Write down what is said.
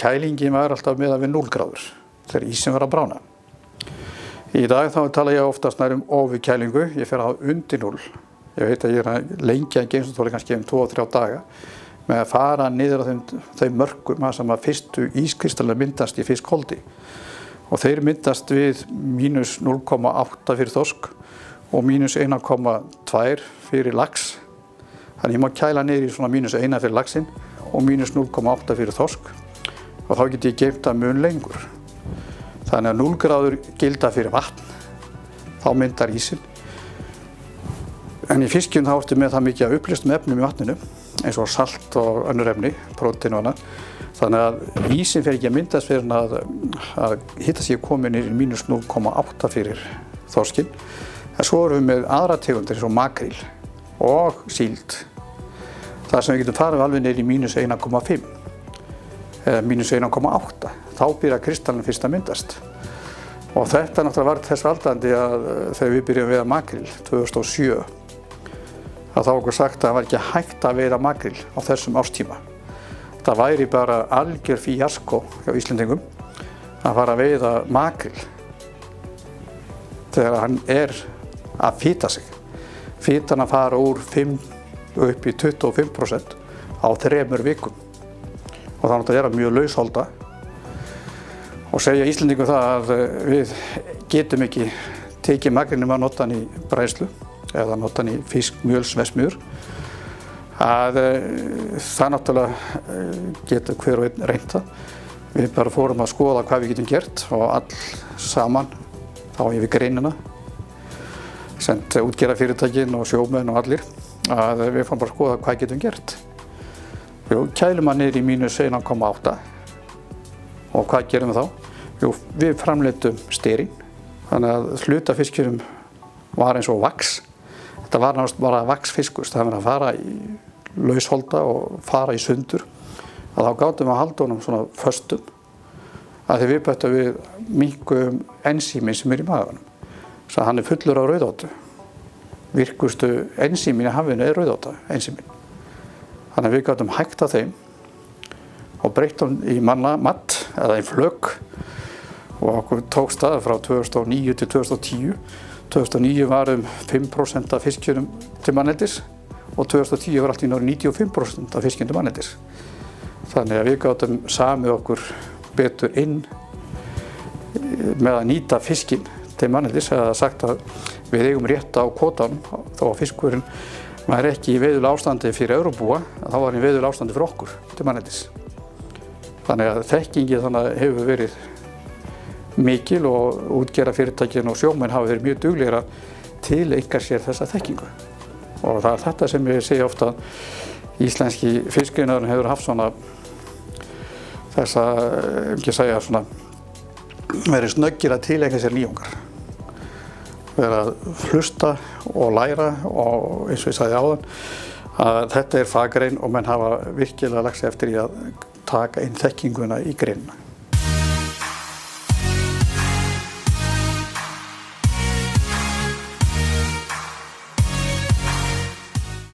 kælingin var alltaf miðað við 0 gráður þegar ísinn var að bráðna. Í dag þá tala ég oftast nær ofurkælingu, ég fer að undir 0. Ég veit að ég að lengja geymsluþoli kannski 2-3 daga með að fara niður á þeim mörkum sem að fyrstu ískristallar myndast í fiskholdi. Og þeir myndast við mínus 0,8 fyrir þorsk og mínus 1,2 fyrir lax. Þannig ég má kæla niður í svona mínus 1 fyrir laxinn og mínus 0,8 fyrir þorsk og þá get ég geymt það mun lengur. Þannig að 0 gráður gilda fyrir vatn, þá myndar ísinn. En í fiskjum þá ertu með það mikið af uppleystum efnum í vatninu, eins og salt og önnur efni, prótein og annað. Þannig að ísinn fer ekki að myndast fyrir að hitta sig komin í mínus 0,8 fyrir þorskinn. En svo erum við með aðra tegundir eins og makríl og síld. Það sem við getum farið alveg niður í mínus 1,5 eða mínus 1,8. Þá byrja kristallinn fyrst að myndast. Og þetta náttúrulega var þess valdandi að þegar við byrjum að veiða makríl 2007 að þá okkur sagt að það var ekki hægt að veiða makríl á þessum árstíma. Það væri bara algjör fíaskó hjá Íslendingum að fara að veiða makríl þegar hann er að fita sig. Fitan að fara úr 5 upp í 25% á 3 vikum. Og það náttúrulega er mjög lausholda og segja Íslendingum það að við getum ekki tekið makrílnum að nota hann í bræðslu eða nota hann í fiskmjölsverksmiðjur. Að það náttúrulega getur hver og einn reynt það. Við bara fórum að skoða hvað við getum gert og all saman þá yfir greinina, sent útgerðarfyrirtækin og sjómenn og allir, að við fórum bara að skoða hvað getum gert. Jú, kælum hann niður í mínus 1,8 og hvað gerum við þá? Jú, við framleiddum sterín, þannig að hluta fiskjunum var eins og vax. Þetta var náttúrulega bara vaxfiskur, það var að fara í lausholda og fara í sundur. Að þá gátum við að halda honum svona föstum, að því við bættum við minnkum ensímin sem í maganum. Svo hann er fullur af rauðátu. Virkustu ensímin í hafinu er rauðáta, ensímin. Þannig að við gátum hægt að þeim og breytt hann í mat eða í flögg og okkur tókst það frá 2009 til 2010. 2009 var 5% af fiskjunum til manneldis og 2010 var allt í náður 95% af fiskjunum til manneldis. Þannig að við gátum samið okkur betur inn með að nýta fiskinn til manneldis eða sagt að við eigum rétt á kvótanum þó að fiskurinn var ekki í veiðulega ástandi fyrir Evrópúa, þá var hann í veiðulega ástandi fyrir okkur til manneldis. Þannig að þekkingin hefur verið mikil og útgerðarfyrirtækin og sjómenn hafa verið mjög duglegir að tileinkar sér þessa þekkingu. Og það er þetta sem ég segi ofta að íslenski fiskiðnaðurinn hefur haft svona þessa, ekki segja svona, verið snöggir að tileika sér nýjungar. Verið að hlusta og læra og eins og ég sagði áðan að þetta er faggrein og menn hafa virkilega lagt sig eftir í að taka inn þekkinguna í greinina.